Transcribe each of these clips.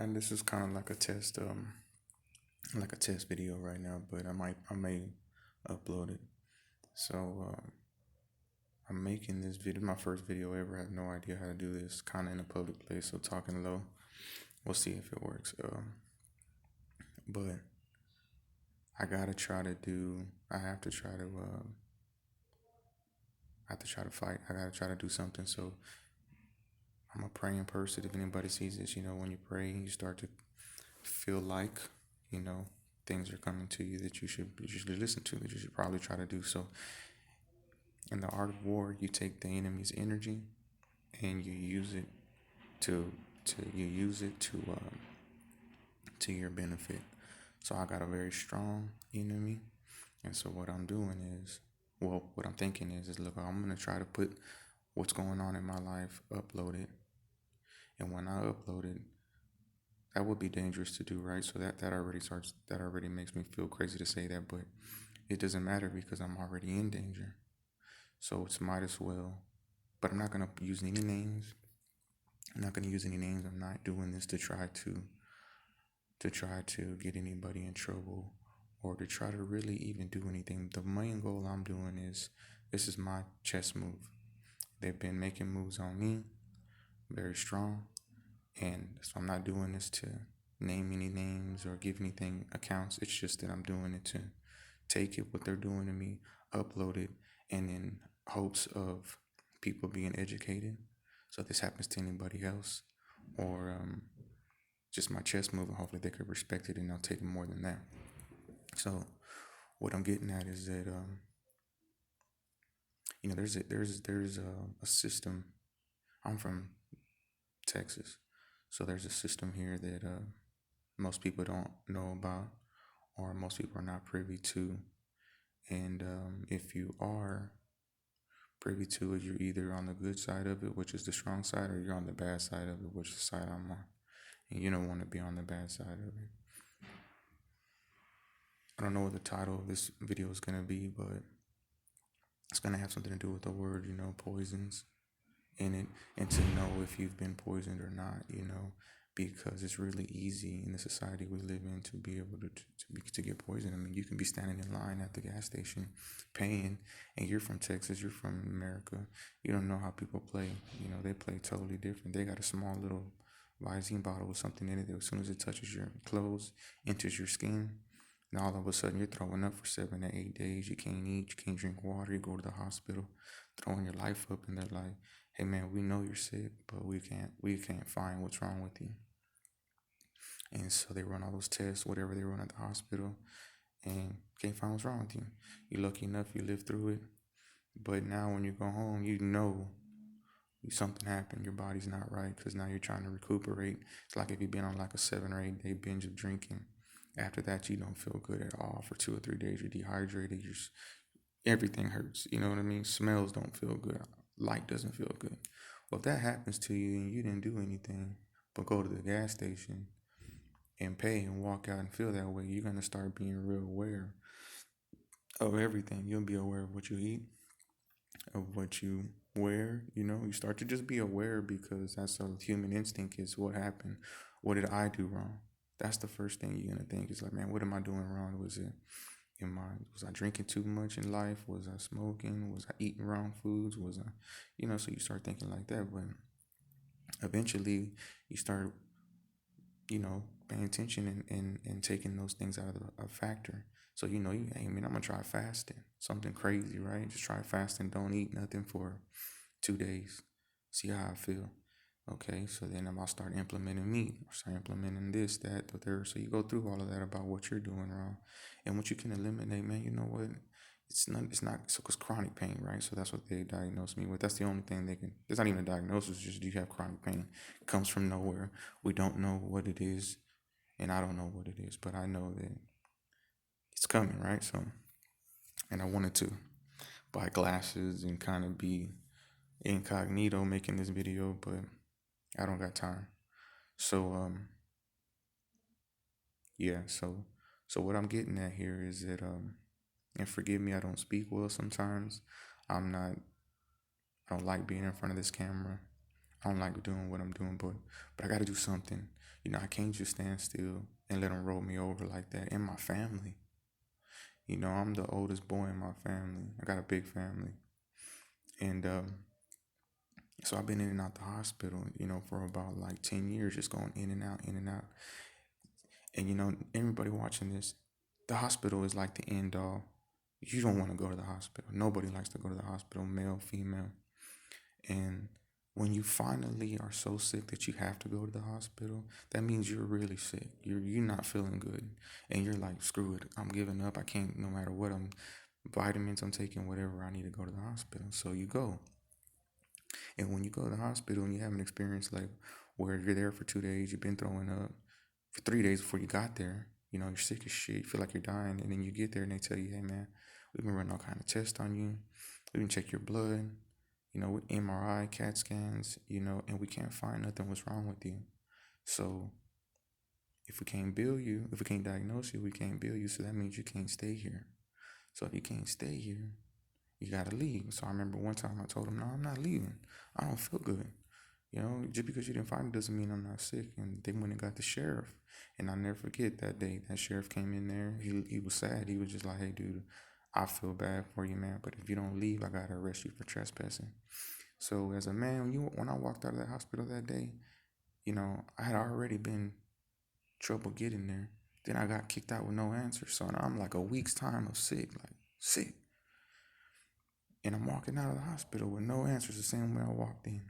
And this is kind of like a test video right now, but I may upload it. So I'm making this video, my first video ever. I have no idea how to do this, kind of in a public place, so talking low. We'll see if it works. But I gotta try to do. I have to try to. I have to try to fight. I gotta try to do something. So I'm a praying person. If anybody sees this, when you pray, you start to feel like, you know, things are coming to you that you should listen to, that you should probably try to do. So in the art of war, you take the enemy's energy and you use it to to your benefit. So I got a very strong enemy, and so what I'm doing is, what I'm thinking is look, I'm gonna try to put what's going on in my life, upload it, and when I upload it, that would be dangerous to do, right? So that already makes me feel crazy to say that, but it doesn't matter because I'm already in danger. So it's might as well. But I'm not gonna use any names. I'm not gonna use any names. I'm not doing this to try to get anybody in trouble or to try to really even do anything. The main goal I'm doing is, this is my chess move. They've been making moves on me, very strong, and so I'm not doing this to name any names or give anything accounts. It's just that I'm doing it to take it, what they're doing to me, upload it, and in hopes of people being educated. So if this happens to anybody else, or just my chess move, and hopefully they could respect it and they'll take it more than that. So what I'm getting at is that there's a system. I'm from Texas, so there's a system here that most people don't know about, or most people are not privy to. And if you are privy to it, you're either on the good side of it, which is the strong side, or you're on the bad side of it, which is the side I'm on. And you don't want to be on the bad side of it. I don't know what the title of this video is going to be, but it's going to have something to do with the word, poisons in it, and to know if you've been poisoned or not, because it's really easy in the society we live in to be able to get poisoned. I mean, you can be standing in line at the gas station paying, and you're from Texas, you're from America. You don't know how people play. They play totally different. They got a small little Visine bottle with something in it that as soon as it touches your clothes, enters your skin, and all of a sudden you're throwing up for 7 to 8 days. You can't eat, you can't drink water, you go to the hospital, throwing your life up, and they're like, hey man, we know you're sick, but we can't find what's wrong with you. And so they run all those tests, whatever they run at the hospital, and can't find what's wrong with you. You're lucky enough you lived through it, but now when you go home, something happened. Your body's not right because now you're trying to recuperate. It's like if you've been on like a 7 or 8 day binge of drinking. After that, you don't feel good at all for 2 or 3 days. You're dehydrated. Everything hurts. You know what I mean? Smells don't feel good. Light doesn't feel good. Well, if that happens to you and you didn't do anything but go to the gas station and pay and walk out and feel that way, you're going to start being real aware of everything. You'll be aware of what you eat, of what you wear. You start to just be aware because that's a human instinct, is what happened. What did I do wrong? That's the first thing you're going to think is like, man, what am I doing wrong? Was I drinking too much in life? Was I smoking? Was I eating wrong foods? Was I, so you start thinking like that. But eventually you start, paying attention and taking those things out of a factor. So, hey, man, I'm going to try fasting. Something crazy, right? Just try fasting. Don't eat nothing for 2 days. See how I feel. Okay, so then I'll start implementing meat, start implementing this, that, the third. So you go through all of that about what you're doing wrong, and what you can eliminate, man. You know what? It's not so, cause chronic pain, right? So that's what they diagnosed me with. That's the only thing they can. It's not even a diagnosis. Just, do you have chronic pain? It comes from nowhere. We don't know what it is, and I don't know what it is, but I know that it's coming, right? So, and I wanted to buy glasses and kind of be incognito making this video, but I don't got time. So yeah, so what I'm getting at here is that and forgive me, I don't speak well sometimes. I'm not I don't like being in front of this camera. I don't like doing what I'm doing, but I got to do something. I can't just stand still and let them roll me over like that. In my family, I'm the oldest boy in my family. I got a big family, and so I've been in and out the hospital, for about like 10 years, just going in and out, in and out. And everybody watching this, the hospital is like the end all. You don't want to go to the hospital. Nobody likes to go to the hospital, male, female. And when you finally are so sick that you have to go to the hospital, that means you're really sick. You're not feeling good. And you're like, screw it. I'm giving up. I can't, no matter what vitamins I'm taking, whatever, I need to go to the hospital. So you go. And when you go to the hospital and you have an experience like where you're there for 2 days, you've been throwing up for 3 days before you got there, you're sick as shit, you feel like you're dying, and then you get there and they tell you, hey man, we've been running all kind of tests on you. We can check your blood, with MRI, CAT scans, and we can't find nothing what's wrong with you. So if we can't bill you, if we can't diagnose you, we can't bill you. So that means you can't stay here. So if you can't stay here, you gotta leave. So I remember one time I told him, no, I'm not leaving. I don't feel good. Just because you didn't find me doesn't mean I'm not sick. And they went and got the sheriff. And I'll never forget that day. That sheriff came in there. He was sad. He was just like, hey, dude, I feel bad for you, man. But if you don't leave, I got to arrest you for trespassing. So as a man, when I walked out of that hospital that day, I had already been trouble getting there. Then I got kicked out with no answer. So now I'm like a week's time of sick, like sick. And I'm walking out of the hospital with no answers the same way I walked in.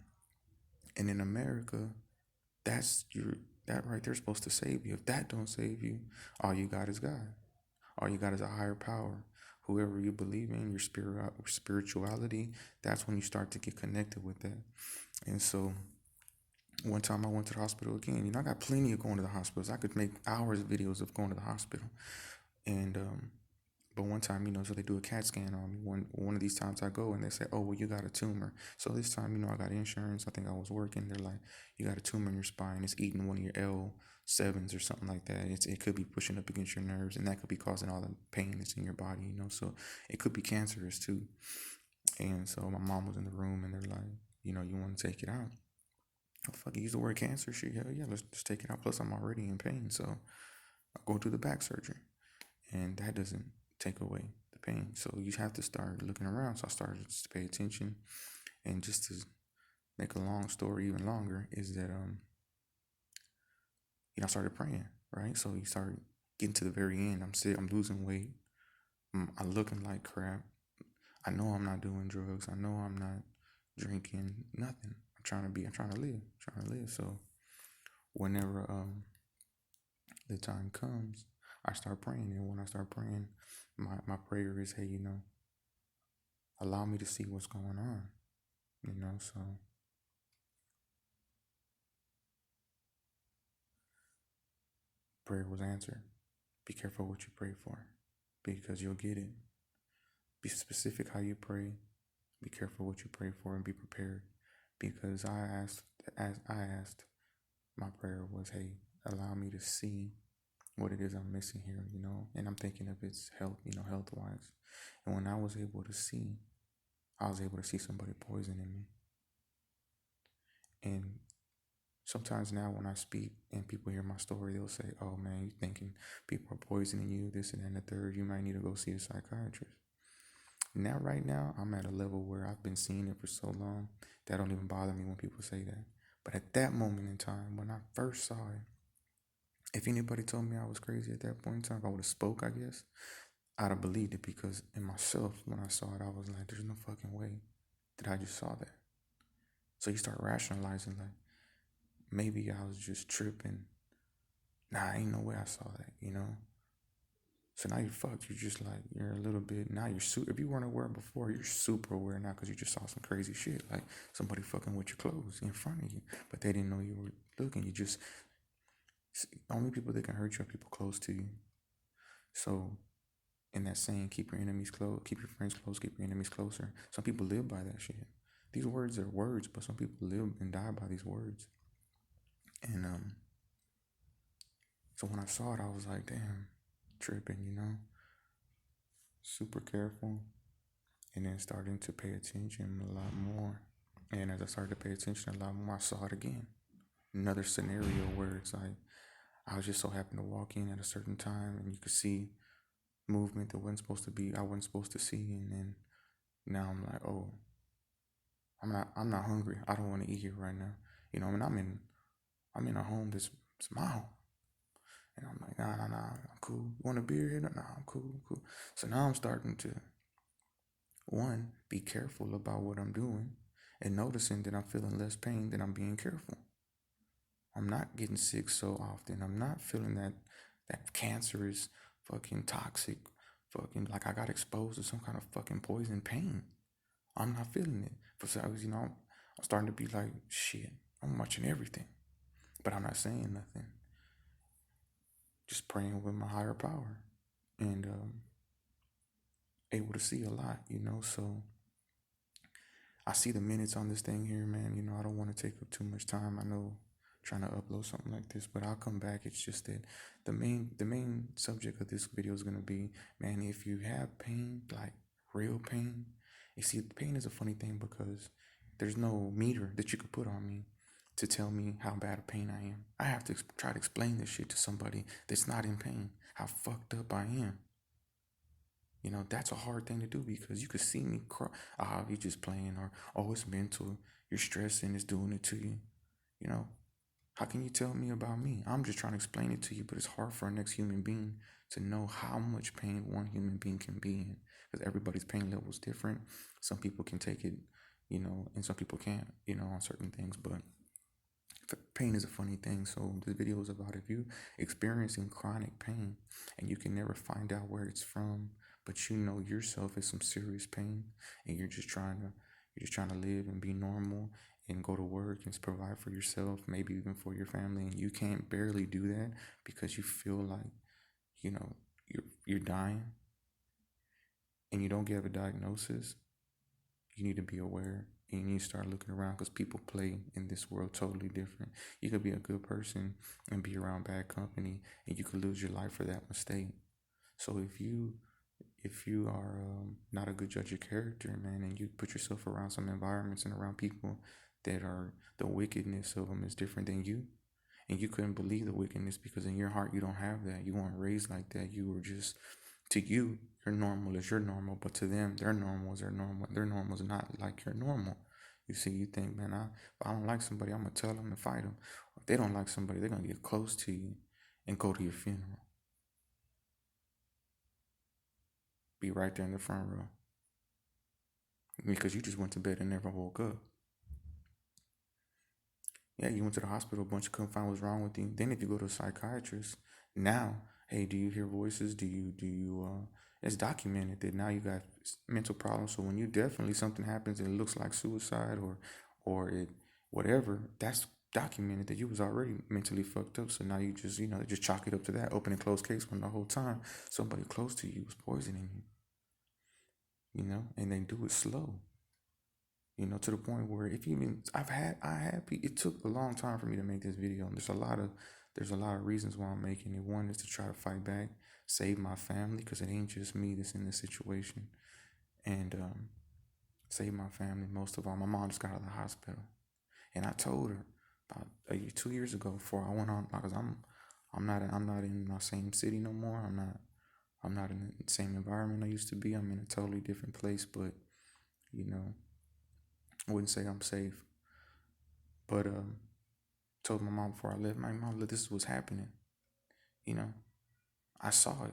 And in America, that right there supposed to save you. If that don't save you, all you got is God. All you got is a higher power. Whoever you believe in, your spirituality, that's when you start to get connected with that. And so one time I went to the hospital again. I got plenty of going to the hospitals. I could make hours of videos of going to the hospital. And but one time, so they do a CAT scan on me. One of these times I go and they say, oh, well, you got a tumor. So this time, I got insurance. I think I was working. They're like, you got a tumor in your spine. It's eating one of your L7s or something like that. It could be pushing up against your nerves, and that could be causing all the pain that's in your body, So it could be cancerous too. And so my mom was in the room and they're like, you want to take it out. Oh, fuck, use the word cancer. Shit, hell yeah, let's just take it out. Plus, I'm already in pain. So I'll go do the back surgery. And that doesn't take away the pain. So you have to start looking around. So I started to pay attention, and just to make a long story even longer is that I started praying, right? So you start getting to the very end. I'm sick. I'm losing weight. I'm looking like crap. I know I'm not doing drugs. I know I'm not drinking. Nothing. I'm trying to live. I'm trying to live. So whenever the time comes, I start praying, and when I start praying, my prayer is, hey, allow me to see what's going on, so prayer was answered. Be careful what you pray for, because you'll get it. Be specific how you pray. Be careful what you pray for, and be prepared, because as I asked, my prayer was, hey, allow me to see what it is I'm missing here, and I'm thinking of its health, health wise. And when I was able to see, I was able to see somebody poisoning me. And sometimes now when I speak and people hear my story, they'll say, oh man, you thinking people are poisoning you, this and that and the third, you might need to go see a psychiatrist. Now, right now, I'm at a level where I've been seeing it for so long that don't even bother me when people say that. But at that moment in time, when I first saw it, if anybody told me I was crazy at that point in time, if I would have spoke, I guess, I'd have believed it, because in myself, when I saw it, I was like, there's no fucking way that I just saw that. So you start rationalizing, like, maybe I was just tripping. Nah, ain't no way I saw that, So now you're fucked. You're just like, you're a little bit, now you're if you weren't aware before, you're super aware now, because you just saw some crazy shit, like somebody fucking with your clothes in front of you, but they didn't know you were looking. Only people that can hurt you are people close to you. So in that saying, keep your enemies close, keep your friends close, keep your enemies closer. Some people live by that shit. These words are words, but some people live and die by these words. And so when I saw it, I was like, damn, tripping, super careful, and then starting to pay attention a lot more. And as I started to pay attention a lot more, I saw it again. Another scenario where it's like I was just so happened to walk in at a certain time and you could see movement that wasn't supposed to be, I wasn't supposed to see. And then now I'm like, oh, I'm not hungry. I don't want to eat here right now. You know, I mean, I'm in a home it's my home. And I'm like, nah, I'm cool. You want a beer here? Nah, I'm cool, I'm cool. So now I'm starting to, one, be careful about what I'm doing and noticing that I'm feeling less pain than I'm being careful. I'm not getting sick so often. I'm not feeling that cancerous, fucking toxic, fucking like I got exposed to some kind of fucking poison pain. I'm not feeling it. For some reason, I'm starting to be like, shit, I'm watching everything. But I'm not saying nothing. Just praying with my higher power. And able to see a lot, so I see the minutes on this thing here, man. I don't want to take up too much time. I know trying to upload something like this, but I'll come back. It's just that the main subject of this video is gonna be, man, if you have pain, like real pain, you see, pain is a funny thing because there's no meter that you could put on me to tell me how bad of pain I am. I have to try to explain this shit to somebody that's not in pain, how fucked up I am. That's a hard thing to do because you could see me cry. Ah, you just playing, or oh, it's mental. You're stressing, it's doing it to you. You know, how can you tell me about me? I'm just trying to explain it to you, but it's hard for a next human being to know how much pain one human being can be in because everybody's pain level is different. Some people can take it, and some people can't, on certain things. But pain is a funny thing. So this video is about if you experiencing chronic pain and you can never find out where it's from, but you know yourself is some serious pain and you're just trying to live and be normal and go to work and provide for yourself, maybe even for your family, and you can't barely do that because you feel like, you're dying and you don't get a diagnosis. You need to be aware and you need to start looking around because people play in this world totally different. You could be a good person and be around bad company and you could lose your life for that mistake. So if you are not a good judge of character, man, and you put yourself around some environments and around people that are, the wickedness of them is different than you, and you couldn't believe the wickedness because in your heart you don't have that. You weren't raised like that. You were just, to you, your normal is your normal, but to them, their normal is their normal. Their normal is not like your normal. You see, you think, man, if I don't like somebody, I'm gonna tell them to fight them. If they don't like somebody, they're gonna get close to you and go to your funeral. Be right there in the front row because you just went to bed and never woke up. Yeah, you went to the hospital a bunch, couldn't find what's wrong with you. Then if you go to a psychiatrist, now, hey, do you hear voices? It's documented that now you got mental problems. So when you definitely something happens and it looks like suicide or it, whatever, that's documented that you was already mentally fucked up. So now you just, just chalk it up to that open and closed case when the whole time somebody close to you was poisoning you, and they do it slow. To the point where if you even it took a long time for me to make this video. And there's a lot of reasons why I'm making it. One is to try to fight back, save my family, because it ain't just me that's in this situation, and save my family. Most of all, my mom just got out of the hospital, and I told her about 2 years ago before I went on, because I'm not in my same city no more. I'm not in the same environment I used to be. I'm in a totally different place, but you know I wouldn't say I'm safe, but told my mom before I left, my mom, look, this is what's happening. You know, I saw it,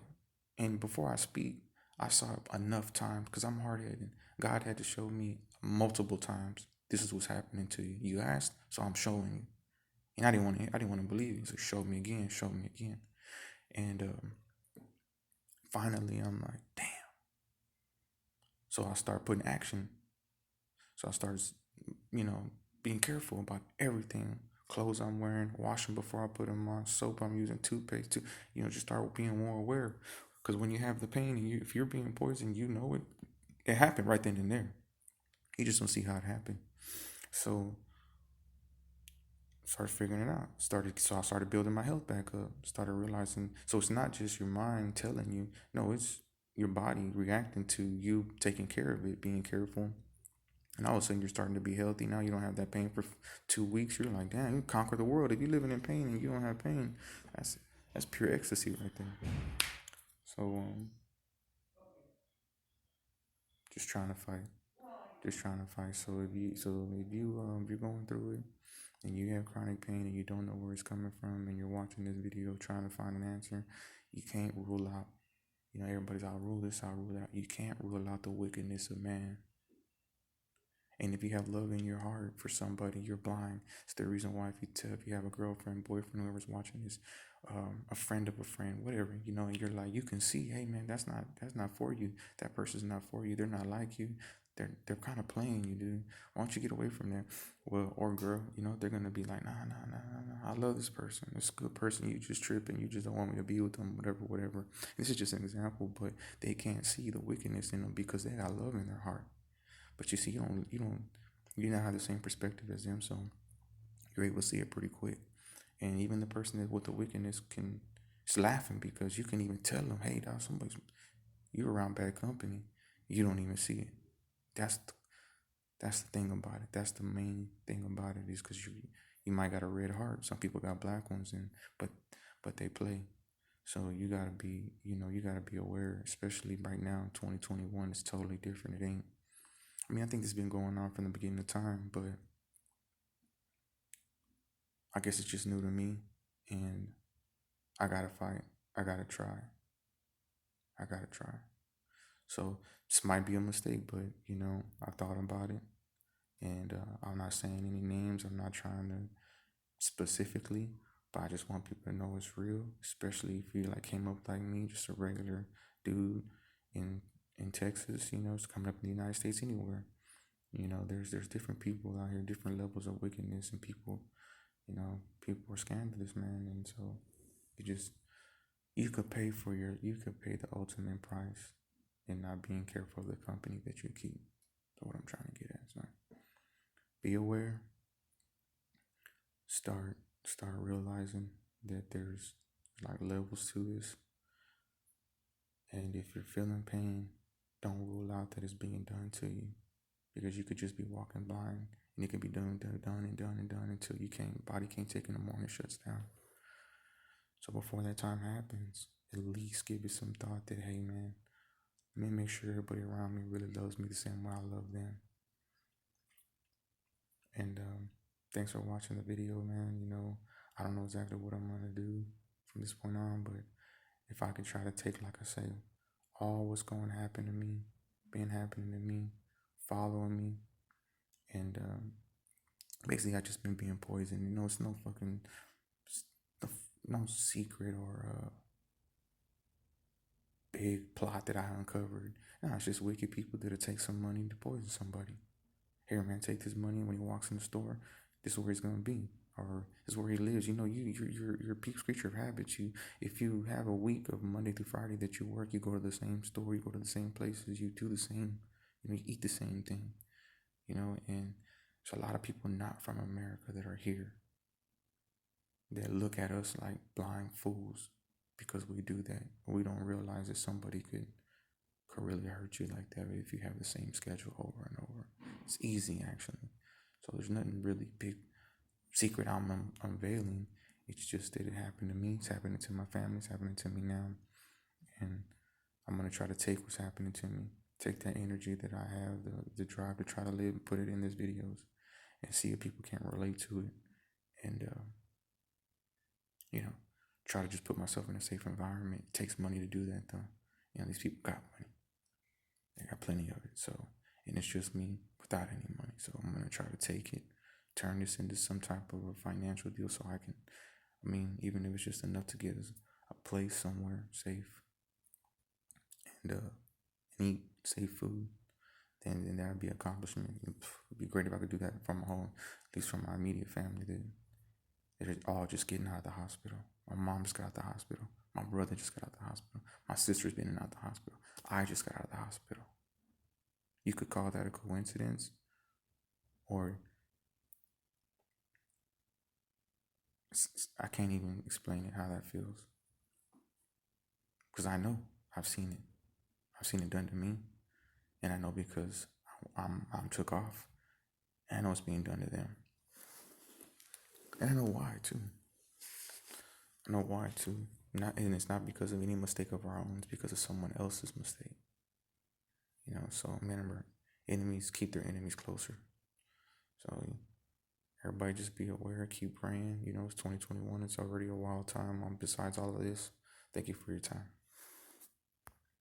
and before I speak, I saw it enough times because I'm hard headed. God had to show me multiple times. This is what's happening to you. You asked, so I'm showing you. And I didn't want to believe it. So show me again, show me again. And finally, I'm like, damn. So I start putting action. So I started, you know, being careful about everything. Clothes I'm wearing, wash them before I put them on. Soap I'm using, toothpaste, just start being more aware. Because when you have the pain, and if you're being poisoned, you know it. It happened right then and there. You just don't see how it happened. So started figuring it out. So I started building my health back up. Started realizing, so it's not just your mind telling you. No, it's your body reacting to you taking care of it, being careful, And all of a sudden, you're starting to be healthy. Now you don't have that pain for 2 weeks. You're like, damn, you conquer the world. If you're living in pain and you don't have pain, that's that's pure ecstasy right there. So just trying to fight, just trying to fight. So if you're going through it and you have chronic pain and you don't know where it's coming from, and you're watching this video trying to find an answer, you can't rule out. You know, everybody's, I'll rule this, I'll rule that. You can't rule out the wickedness of man. And if you have love in your heart for somebody, you're blind. It's the reason why if you have a girlfriend, boyfriend, whoever's watching this, a friend of a friend, whatever, you know, and you're like, you can see, hey man, that's not for you. That person's not for you. They're not like you. They're kind of playing you, dude. Why don't you get away from that? Well, or girl, you know, they're gonna be like, nah, nah, nah, nah, nah. I love this person. It's a good person. You just tripping. You just don't want me to be with them. Whatever, whatever. This is just an example, but they can't see the wickedness in them because they got love in their heart. But you see, you don't have the same perspective as them, so you're able to see it pretty quick. And even the person that with the wickedness can is laughing because you can even tell them, hey, dog, you're around bad company. You don't even see it. That's the, that's the thing about it. That's the main thing about it is because you might got a red heart. Some people got black ones, and but they play. So you gotta be aware, especially right now, 2021. It's totally different. It ain't. I mean, I think this has been going on from the beginning of time, but I guess it's just new to me, and I gotta fight. I gotta try. I gotta try. So this might be a mistake, but I thought about it, and I'm not saying any names. I'm not trying to specifically, but I just want people to know it's real, especially if you like came up like me, just a regular dude in Texas. It's coming up in the United States anywhere. There's different people out here, different levels of wickedness, and people are scandalous, man. And so you just you could pay the ultimate price in not being careful of the company that you keep. That's what I'm trying to get at. So be aware. Start realizing that there's like levels to this, and if you're feeling pain, don't rule out that it's being done to you, because you could just be walking blind and it could be done until body can't take it anymore and it shuts down. So before that time happens, at least give it some thought that, hey man, let me make sure everybody around me really loves me the same way I love them. And thanks for watching the video, man. I don't know exactly what I'm gonna do from this point on, but if I could try to take, like I say, all what's going to happen to me, been happening to me, following me, and basically I just been being poisoned. It's no fucking no secret or big plot that I uncovered. No, it's just wicked people that'll take some money to poison somebody. Here, man, take this money. When he walks in the store, this is where he's gonna be, or this is where he lives. You're a peak creature of habits. If you have a week of Monday through Friday that you work, you go to the same store, you go to the same places, you do the same, you eat the same thing, and there's a lot of people not from America that are here that look at us like blind fools because we do that. But we don't realize that somebody could really hurt you like that if you have the same schedule over and over. It's easy, actually. So there's nothing really big secret I'm unveiling. It's just that it happened to me. It's happening to my family. It's happening to me now. And I'm going to try to take what's happening to me, take that energy that I have, the drive to try to live, and put it in these videos and see if people can relate to it. And, try to just put myself in a safe environment. It takes money to do that, though. These people got money. They got plenty of it. So, and it's just me without any money. So I'm going to try to take it, turn this into some type of a financial deal so I can, even if it's just enough to get us a place somewhere safe and eat safe food, then that would be an accomplishment. It'd be great if I could do that from my home, at least from my immediate family that are all just getting out of the hospital. My mom just got out of the hospital. My brother just got out of the hospital. My sister's been in and out of the hospital. I just got out of the hospital. You could call that a coincidence, or I can't even explain it how that feels, because I know I've seen it. I've seen it done to me, and I know because I'm took off. And I know it's being done to them. And I know why too. I know why too. Not, and it's not because of any mistake of our own. It's because of someone else's mistake. So remember, enemies keep their enemies closer. So everybody just be aware, keep praying. It's 2021. It's already a wild time. Besides all of this, thank you for your time.